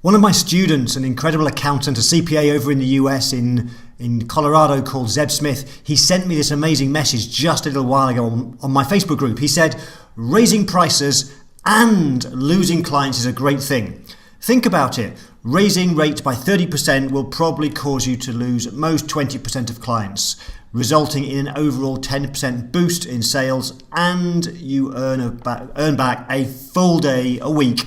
One of my students, an incredible accountant, a CPA over in the US in Colorado called Zeb Smith, he sent me this amazing message just a little while ago on my Facebook group. He said, raising prices and losing clients is a great thing. Think about it. Raising rates by 30% will probably cause you to lose at most 20% of clients, resulting in an overall 10% boost in sales, and you earn back a full day a week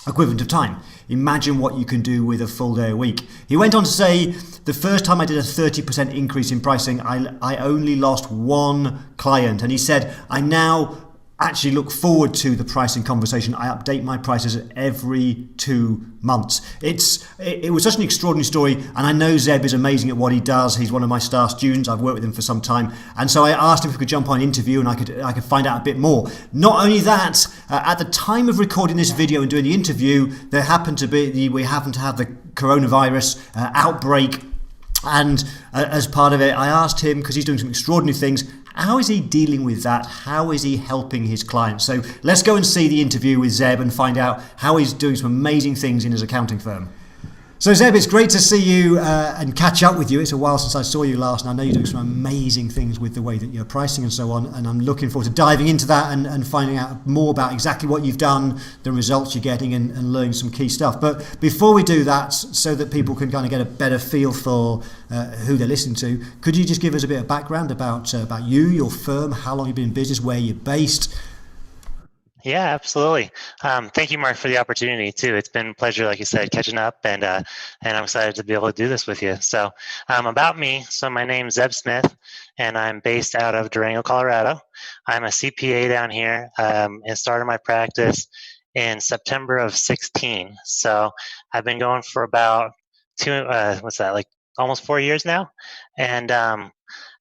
equivalent of time. Imagine what you can do with a full day a week. He went on to say, the first time I did a 30% increase in pricing, I only lost one client. And he said, I now actually look forward to the pricing conversation. I update my prices every 2 months. It was such an extraordinary story, and I know Zeb is amazing at what he does. He's one of my star students. I've worked with him for some time, and so I asked him if we could jump on an interview and I could find out a bit more. Not only that, at the time of recording this video and doing the interview, we happened to have the coronavirus outbreak, and as part of it, I asked him, because he's doing some extraordinary things, how is he dealing with that? How is he helping his clients? So let's go and see the interview with Zeb and find out how he's doing some amazing things in his accounting firm. So Zeb, it's great to see you and catch up with you. It's a while since I saw you last, and I know you're doing some amazing things with the way that you're pricing and so on, and I'm looking forward to diving into that and finding out more about exactly what you've done, the results you're getting, and learning some key stuff. But before we do that, so that people can kind of get a better feel for who they're listening to, could you just give us a bit of background about you, your firm, how long you've been in business, where you're based? Yeah, absolutely. Thank you, Mark, for the opportunity too. It's been a pleasure, like you said, catching up, and I'm excited to be able to do this with you. So about me, so my name's Zeb Smith, and I'm based out of Durango, Colorado. I'm a CPA down here, and started my practice in September of 16. So I've been going for about almost 4 years now,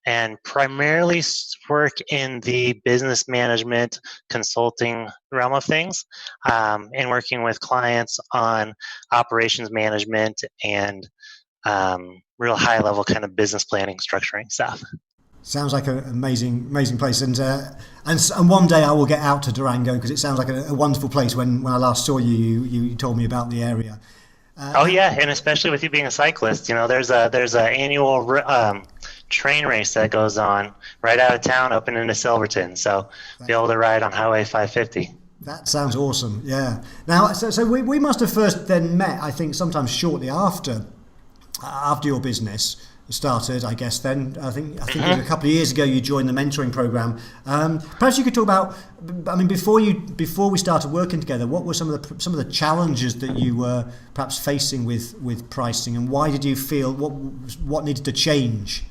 and primarily work in the business management consulting realm of things, and working with clients on operations management and real high level kind of business planning, structuring stuff. Sounds like an amazing place, and one day I will get out to Durango, because it sounds like a wonderful place. When I last saw you, you told me about the area. Oh yeah, and especially with you being a cyclist, there's a annual train race that goes on right out of town up into Silverton, so be able to ride on Highway 550. That sounds awesome. Yeah. Now, so we must have first then met, I think, sometime shortly after your business started, I guess. Then I think it was a couple of years ago you joined the mentoring program. Perhaps you could talk about, before we started working together, what were some of the challenges that you were perhaps facing with pricing, and why did you feel what needed to change?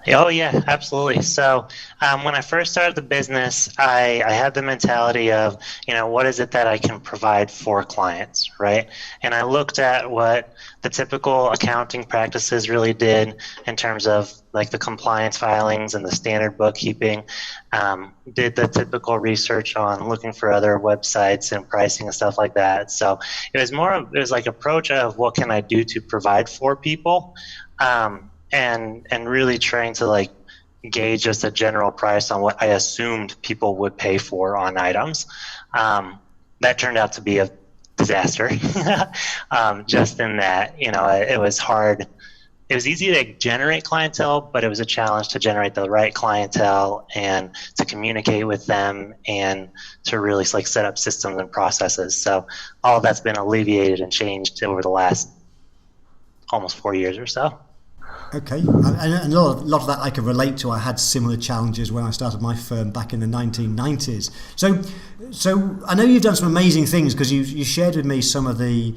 Oh yeah, absolutely. So when I first started the business, I had the mentality of, what is it that I can provide for clients, right? And I looked at what the typical accounting practices really did in terms of like the compliance filings and the standard bookkeeping, did the typical research on looking for other websites and pricing and stuff like that. So it was like approach of what can I do to provide for people, and really trying to like gauge just a general price on what I assumed people would pay for on items. That turned out to be a disaster, just in that, it was hard. It was easy to generate clientele, but it was a challenge to generate the right clientele and to communicate with them and to really like set up systems and processes. So all of that's been alleviated and changed over the last almost 4 years or so. Okay, and a lot of that I can relate to. I had similar challenges when I started my firm back in the 1990s. So I know you've done some amazing things, because you shared with me some of the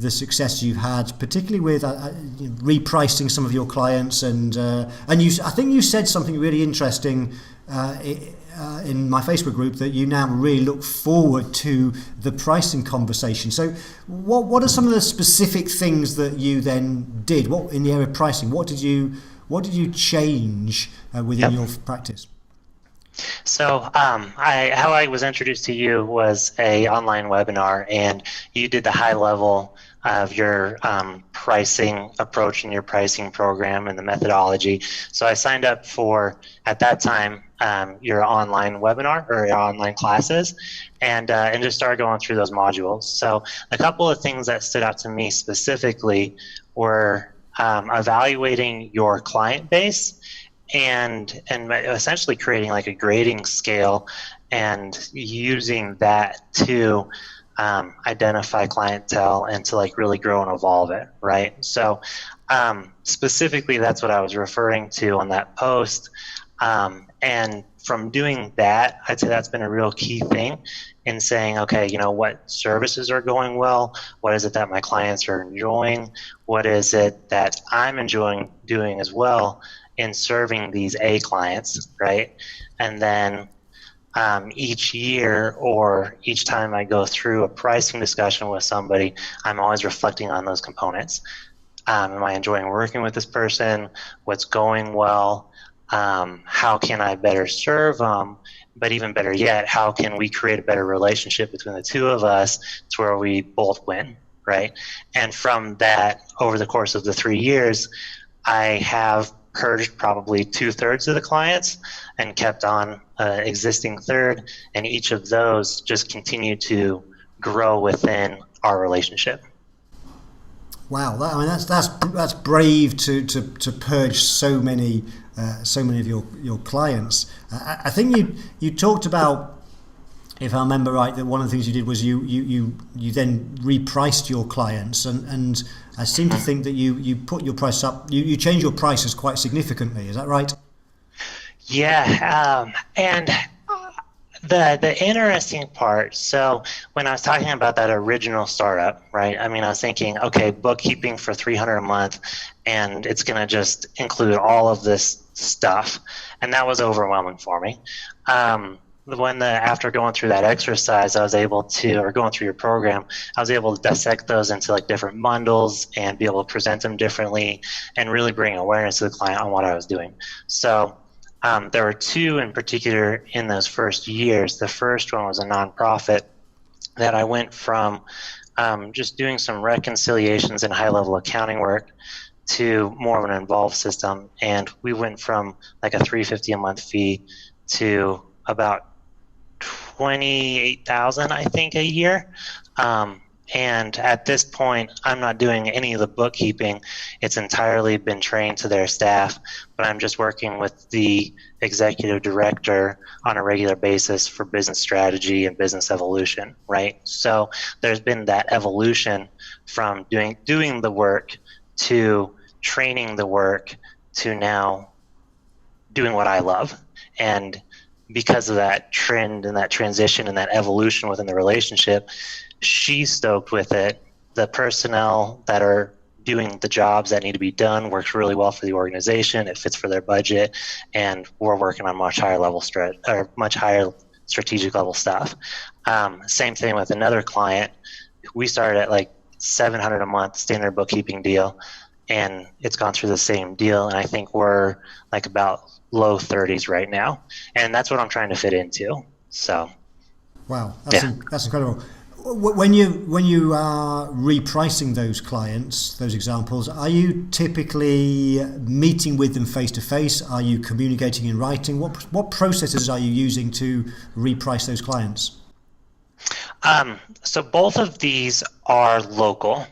success you've had, particularly with repricing some of your clients, and I think you said something really interesting in my Facebook group, that you now really look forward to the pricing conversation. So what are some of the specific things that you then did? What in the area of pricing? What did you change within your practice? So how I was introduced to you was a online webinar, and you did the high level of your pricing approach and your pricing program and the methodology. So I signed up for, at that time, your online webinar or your online classes, and just start going through those modules. So a couple of things that stood out to me specifically were evaluating your client base and essentially creating like a grading scale and using that to identify clientele and to like really grow and evolve it, right? So specifically, that's what I was referring to on that post. And from doing that, I'd say that's been a real key thing in saying, okay, what services are going well? What is it that my clients are enjoying? What is it that I'm enjoying doing as well in serving these A clients, right? And then each year or each time I go through a pricing discussion with somebody, I'm always reflecting on those components. Am I enjoying working with this person? What's going well? How can I better serve them? But even better yet, how can we create a better relationship between the two of us to where we both win, right? And from that, over the course of the 3 years, I have purged probably 2/3 of the clients and kept on existing third, and each of those just continue to grow within our relationship. Wow, that's brave to purge so many of your clients. I think you talked about, if I remember right, that one of the things you did was you then repriced your clients, and I seem to think that you put your price up, you changed your prices quite significantly. Is that right? Yeah, and the interesting part, so when I was talking about that original startup, right, I was thinking, okay, bookkeeping for $300 a month, and it's going to just include all of this stuff, and that was overwhelming for me. After going through that exercise, I was able to, or going through your program, I was able to dissect those into like different bundles and be able to present them differently and really bring awareness to the client on what I was doing. So there were two in particular in those first years. The first one was a nonprofit that I went from just doing some reconciliations and high-level accounting work to more of an involved system, and we went from like a $350 a month fee to about $28,000, I think, a year. And at this point, I'm not doing any of the bookkeeping. It's entirely been trained to their staff, but I'm just working with the executive director on a regular basis for business strategy and business evolution, right? So there's been that evolution from doing the work to training the work to now doing what I love. And because of that trend and that transition and that evolution within the relationship, she's stoked with it. The personnel that are doing the jobs that need to be done works really well for the organization. It fits for their budget, and we're working on much higher strategic level stuff. Same thing with another client. We started at like $700 a month standard bookkeeping deal, and it's gone through the same deal, and I think we're like about low 30s right now, and that's what I'm trying to fit into. So wow, that's incredible. When you are repricing those clients, those examples, are you typically meeting with them face to face? Are you communicating in writing? What processes are you using to reprice those clients? So both of these are local.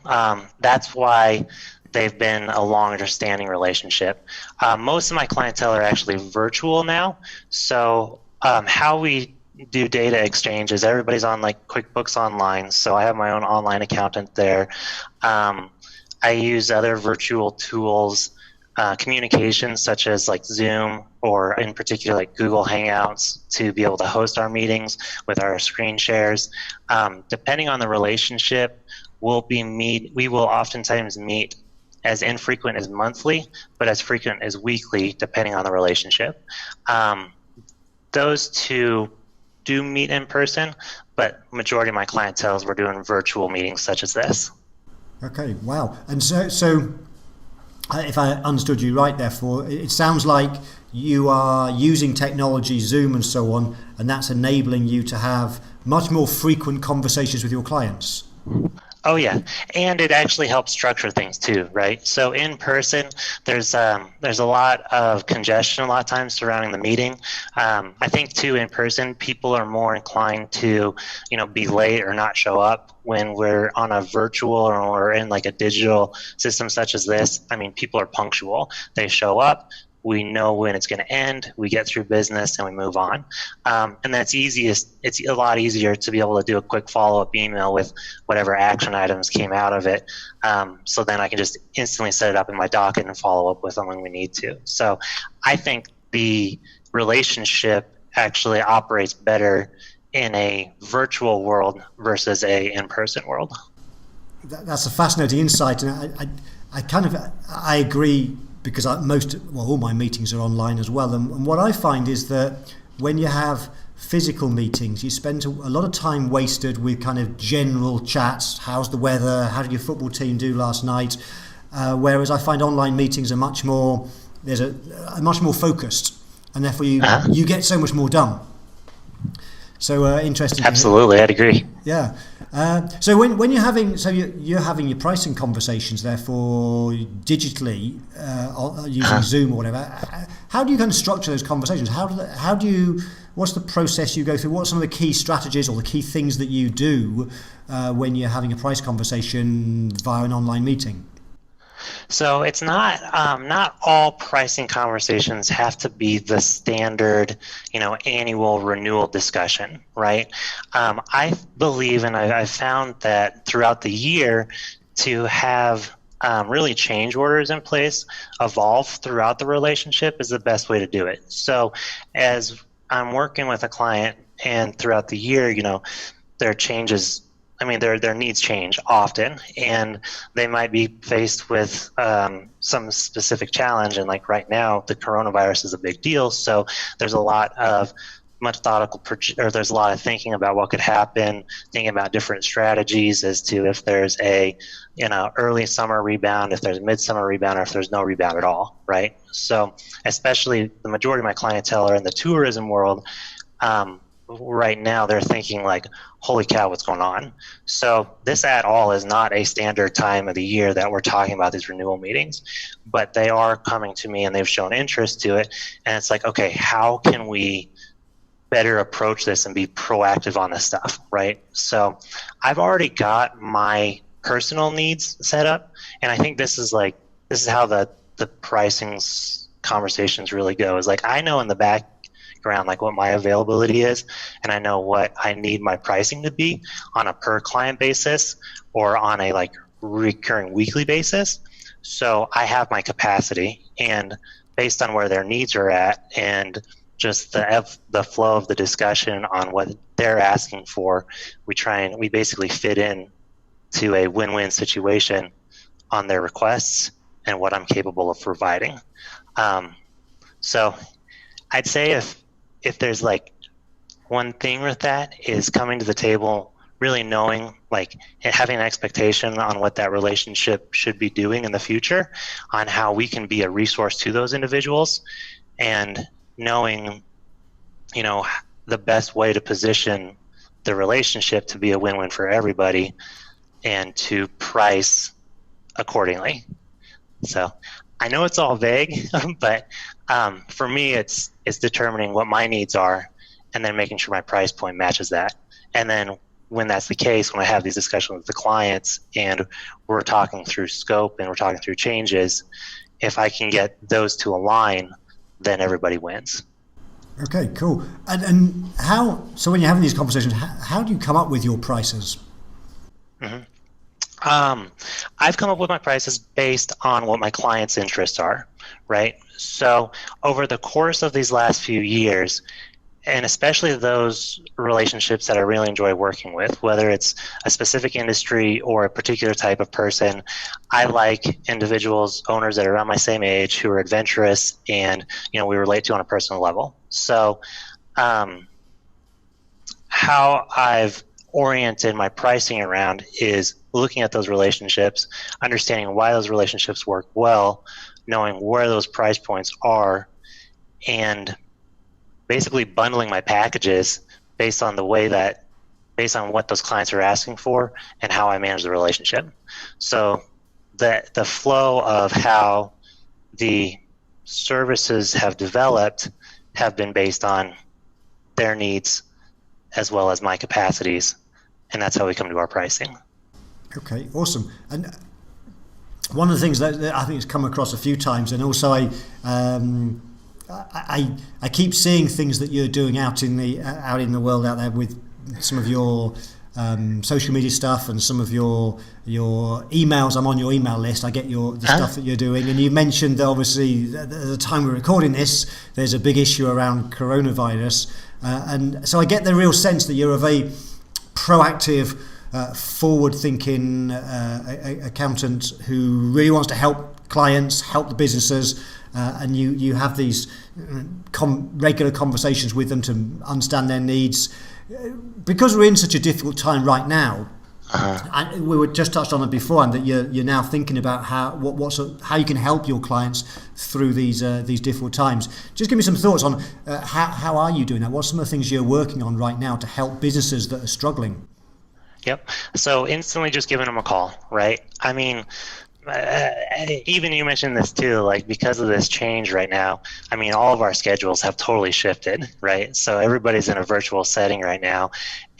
That's why they've been a longer standing relationship. Most of my clientele are actually virtual now. So how we do data exchanges, everybody's on like QuickBooks Online, so I have my own online accountant there. I use other virtual tools, communications such as like Zoom, or in particular like Google Hangouts, to be able to host our meetings with our screen shares. Depending on the relationship, we will oftentimes meet as infrequent as monthly, but as frequent as weekly, depending on the relationship. Those two do meet in person, but majority of my clientele we're doing virtual meetings such as this. Okay, wow. And so if I understood you right, therefore, it sounds like you are using technology, Zoom and so on, and that's enabling you to have much more frequent conversations with your clients. Oh yeah, and it actually helps structure things too, right? So in person, there's a lot of congestion a lot of times surrounding the meeting. I think too in person, people are more inclined to, be late or not show up. When we're on a virtual or we're in like a digital system such as this, I mean, people are punctual. They show up. We know when it's going to end. We get through business and we move on. And that's easiest. It's a lot easier to be able to do a quick follow-up email with whatever action items came out of it. So then I can just instantly set it up in my docket and follow up with them when we need to. So I think the relationship actually operates better in a virtual world versus a in-person world. That's a fascinating insight, and I agree, because all my meetings are online as well. And what I find is that when you have physical meetings, you spend a lot of time wasted with kind of general chats. How's the weather? How did your football team do last night? Whereas I find online meetings are much more focused, and therefore you get so much more done. So interesting. Absolutely, I'd agree. Yeah. So when you're having your pricing conversations, therefore digitally using Zoom or whatever, how do you kind of structure those conversations? What's the process you go through? What are some of the key strategies or the key things that you do when you're having a price conversation via an online meeting? So it's not all pricing conversations have to be the standard, annual renewal discussion, right? I believe, and I've found that throughout the year, to have really change orders in place, evolve throughout the relationship is the best way to do it. So as I'm working with a client and throughout the year, their changes. I mean, their needs change often, and they might be faced with some specific challenge. And like right now, the coronavirus is a big deal. So there's a lot of there's a lot of thinking about what could happen, thinking about different strategies as to if there's a early summer rebound, if there's a midsummer rebound, or if there's no rebound at all, right? So especially the majority of my clientele are in the tourism world. Right now they're thinking like, holy cow, what's going on? So this at all is not a standard time of the year that we're talking about these renewal meetings, but they are coming to me and they've shown interest to it. And it's like, okay, how can we better approach this and be proactive on this stuff, right? So I've already got my personal needs set up, and I think this is how the pricing conversations really go, is like, I know in the background like what my availability is, and I know what I need my pricing to be on a per client basis or on a like recurring weekly basis. So I have my capacity, and based on where their needs are at and just the flow of the discussion on what they're asking for, we basically fit in to a win-win situation on their requests and what I'm capable of providing. So I'd say if there's like one thing with that, is coming to the table really knowing, like having an expectation on what that relationship should be doing in the future, on how we can be a resource to those individuals, and knowing, the best way to position the relationship to be a win-win for everybody and to price accordingly. So I know it's all vague, but for me, it's determining what my needs are and then making sure my price point matches that. And then when that's the case, when I have these discussions with the clients and we're talking through scope and we're talking through changes, if I can get those to align, then everybody wins. Okay, cool. And so when you're having these conversations, how do you come up with your prices? Mm-hmm. I've come up with my prices based on what my clients' interests are, right? So over the course of these last few years, and especially those relationships that I really enjoy working with, whether it's a specific industry or a particular type of person, I like individuals, owners that are around my same age, who are adventurous and, we relate to on a personal level. So how I've oriented my pricing around is looking at those relationships, understanding why those relationships work well, knowing where those price points are, and basically bundling my packages based on the way that based on what those clients are asking for and how I manage the relationship. So the flow of how the services have developed have been based on their needs as well as my capacities, and that's how we come to our pricing. Okay, awesome. And one of the things that I think has come across a few times, and also I keep seeing things that you're doing out in the world out there with some of your social media stuff and some of your emails. I'm on your email list. I get the stuff that you're doing, and you mentioned that obviously at the time we're recording this, there's a big issue around coronavirus, and so I get the real sense that you're a very proactive, forward-thinking accountant who really wants to help clients, help the businesses, and you have these regular conversations with them to understand their needs. Because we're in such a difficult time right now, and we were just touched on it before, and that you're now thinking about how you can help your clients through these difficult times. Just give me some thoughts on how are you doing that? What are some of the things you're working on right now to help businesses that are struggling? Yep. So instantly just giving them a call, right? I mean, even you mentioned this too, like because of this change right now, I mean, all of our schedules have totally shifted, right? So everybody's in a virtual setting right now,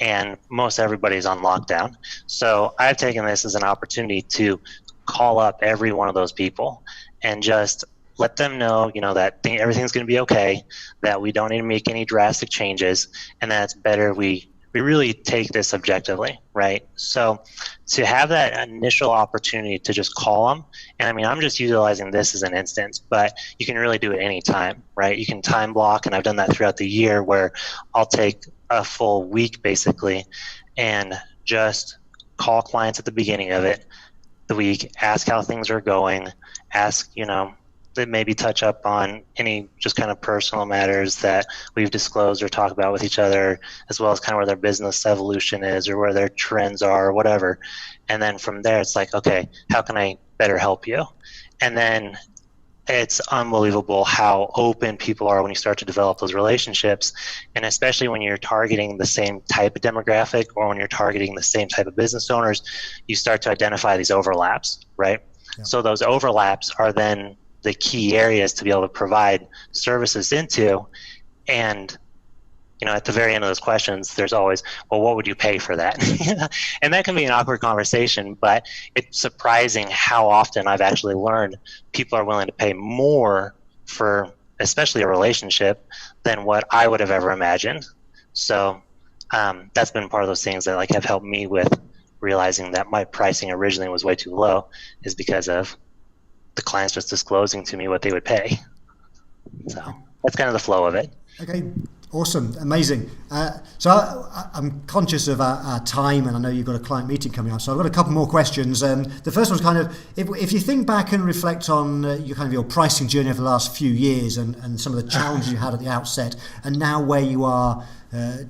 and most everybody's on lockdown. So I've taken this as an opportunity to call up every one of those people and just let them know, that everything's going to be okay, that we don't need to make any drastic changes, and that it's better we really take this objectively, right? So to have that initial opportunity to just call them, and I mean, I'm just utilizing this as an instance, but you can really do it anytime, right? You can time block, and I've done that throughout the year where I'll take a full week basically and just call clients at the beginning of the week, ask how things are going, ask, that maybe touch up on any just kind of personal matters that we've disclosed or talk about with each other, as well as kind of where their business evolution is or where their trends are or whatever. And then from there, it's like, okay, how can I better help you? And then it's unbelievable how open people are when you start to develop those relationships, and especially when you're targeting the same type of demographic or when you're targeting the same type of business owners, you start to identify these overlaps, right? Yeah. So those overlaps are then the key areas to be able to provide services into. And at the very end of those questions, there's always, well, what would you pay for that? And that can be an awkward conversation, but it's surprising how often I've actually learned people are willing to pay more for especially a relationship than what I would have ever imagined. So that's been part of those things that have helped me with realizing that my pricing originally was way too low, is because of the clients just disclosing to me what they would pay. So that's kind of the flow of it. Okay, awesome, amazing. So I'm conscious of our time, and I know you've got a client meeting coming up, so I've got a couple more questions. The first one's kind of, if you think back and reflect on your pricing journey over the last few years and some of the challenges you had at the outset, and now where you are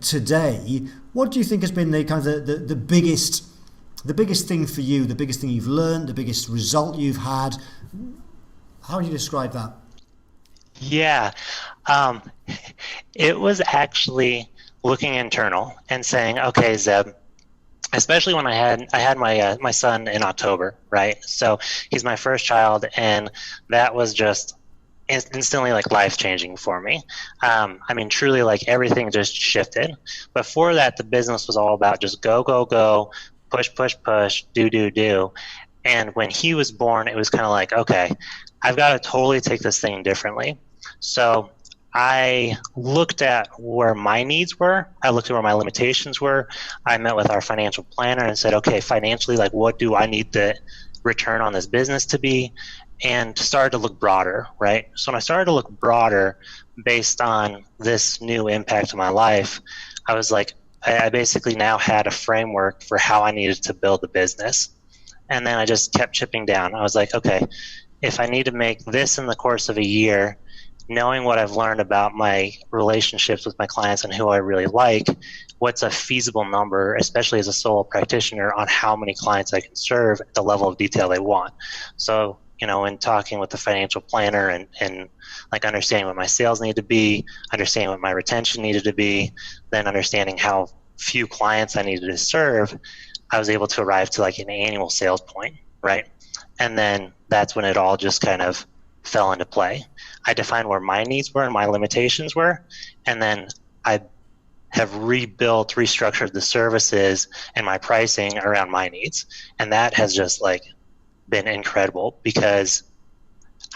today, what do you think has been the biggest thing for you, the biggest thing you've learned, the biggest result you've had? How would you describe that? Yeah, it was actually looking internal and saying, okay, Zeb, especially when I had my son in October, right? So he's my first child, and that was just instantly life-changing for me. I mean, truly, everything just shifted. But for that, the business was all about just go, go, go, push, push, push, do, do, do. And when he was born, it was kind of okay, I've got to totally take this thing differently. So I looked at where my needs were. I looked at where my limitations were. I met with our financial planner and said, okay, financially, what do I need the return on this business to be? And started to look broader, right? So when I started to look broader based on this new impact to my life, I was I basically now had a framework for how I needed to build the business. And then I just kept chipping down. I was okay, if I need to make this in the course of a year, knowing what I've learned about my relationships with my clients and who I really like, what's a feasible number, especially as a solo practitioner, on how many clients I can serve at the level of detail they want. So, in talking with the financial planner and understanding what my sales need to be, understanding what my retention needed to be, then understanding how few clients I needed to serve, I was able to arrive to like an annual sales point, right? And then that's when it all just kind of fell into play. I defined where my needs were and my limitations were, and then I have restructured the services and my pricing around my needs. And that has just like been incredible, because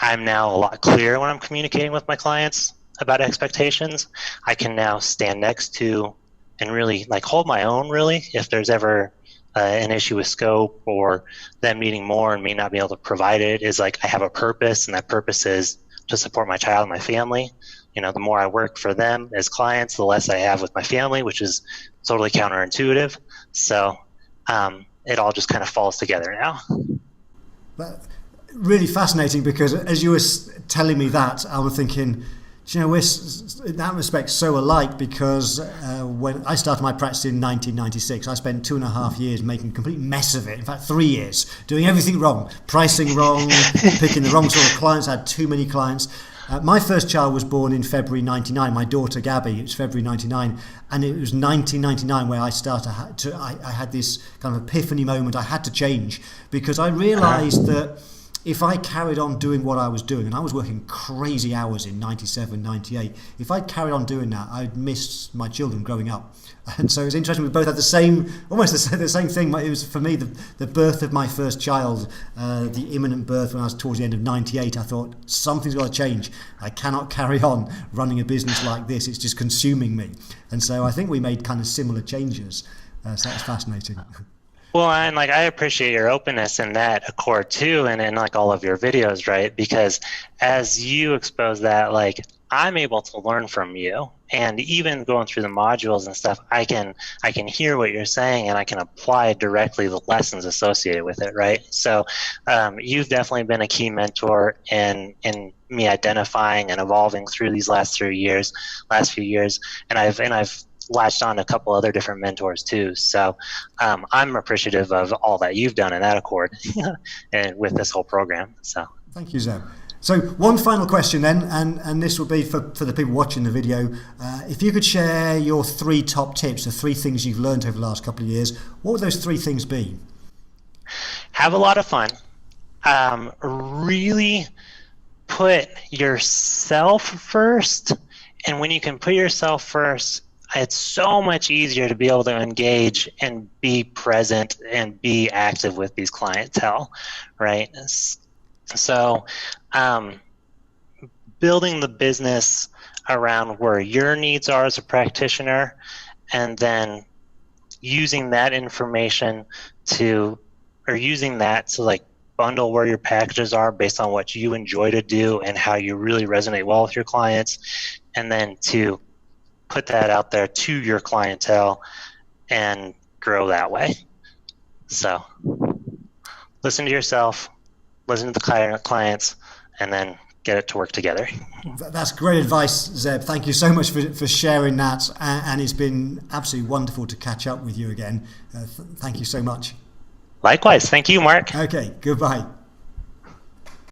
I'm now a lot clearer when I'm communicating with my clients about expectations. I can now stand next to and really like hold my own, really, if there's ever an issue with scope or them needing more and me not being able to provide it. Is like I have a purpose, and that purpose is to support my child and my family. The more I work for them as clients, the less I have with my family, which is totally counterintuitive. So it all just kind of falls together now. But really fascinating, because as you were telling me that, I was thinking, we're in that respect so alike, because when I started my practice in 1996, I spent 2.5 years making a complete mess of it. In fact, 3 years, doing everything wrong, pricing wrong, picking the wrong sort of clients. I had too many clients. My first child was born in February 99. My daughter Gabby, it was February 99, and it was 1999 where I had this kind of epiphany moment. I had to change, because I realised that if I carried on doing what I was doing, and I was working crazy hours in 97, 98, if I carried on doing that, I'd miss my children growing up. And so it was interesting, we both had almost the same thing. It was, for me, the birth of my first child, the imminent birth when I was towards the end of 98. I thought, something's got to change. I cannot carry on running a business like this. It's just consuming me. And so I think we made kind of similar changes. So that's fascinating. Well, and like I appreciate your openness in that accord too, and in like all of your videos, right? Because as you expose that, like I'm able to learn from you, and even going through the modules and stuff, I can hear what you're saying, and I can apply directly the lessons associated with it, right? So you've definitely been a key mentor in me identifying and evolving through these last few years, and I've latched on a couple other different mentors too. So I'm appreciative of all that you've done in that accord and with this whole program. So thank you, Zeb. So one final question then, and this will be for the people watching the video. If you could share your 3 top tips, the 3 things you've learned over the last couple of years, what would those 3 things be? Have a lot of fun. Really put yourself first. And when you can put yourself first, it's so much easier to be able to engage and be present and be active with these clientele, right? So building the business around where your needs are as a practitioner, and then using that information to like bundle where your packages are based on what you enjoy to do and how you really resonate well with your clients, and then to put that out there to your clientele and grow that way. So listen to yourself, listen to the clients, and then get it to work together. That's great advice, Zeb. Thank you so much for sharing that, and it's been absolutely wonderful to catch up with you again. Thank you so much. Likewise. Thank you, Mark. Okay, goodbye.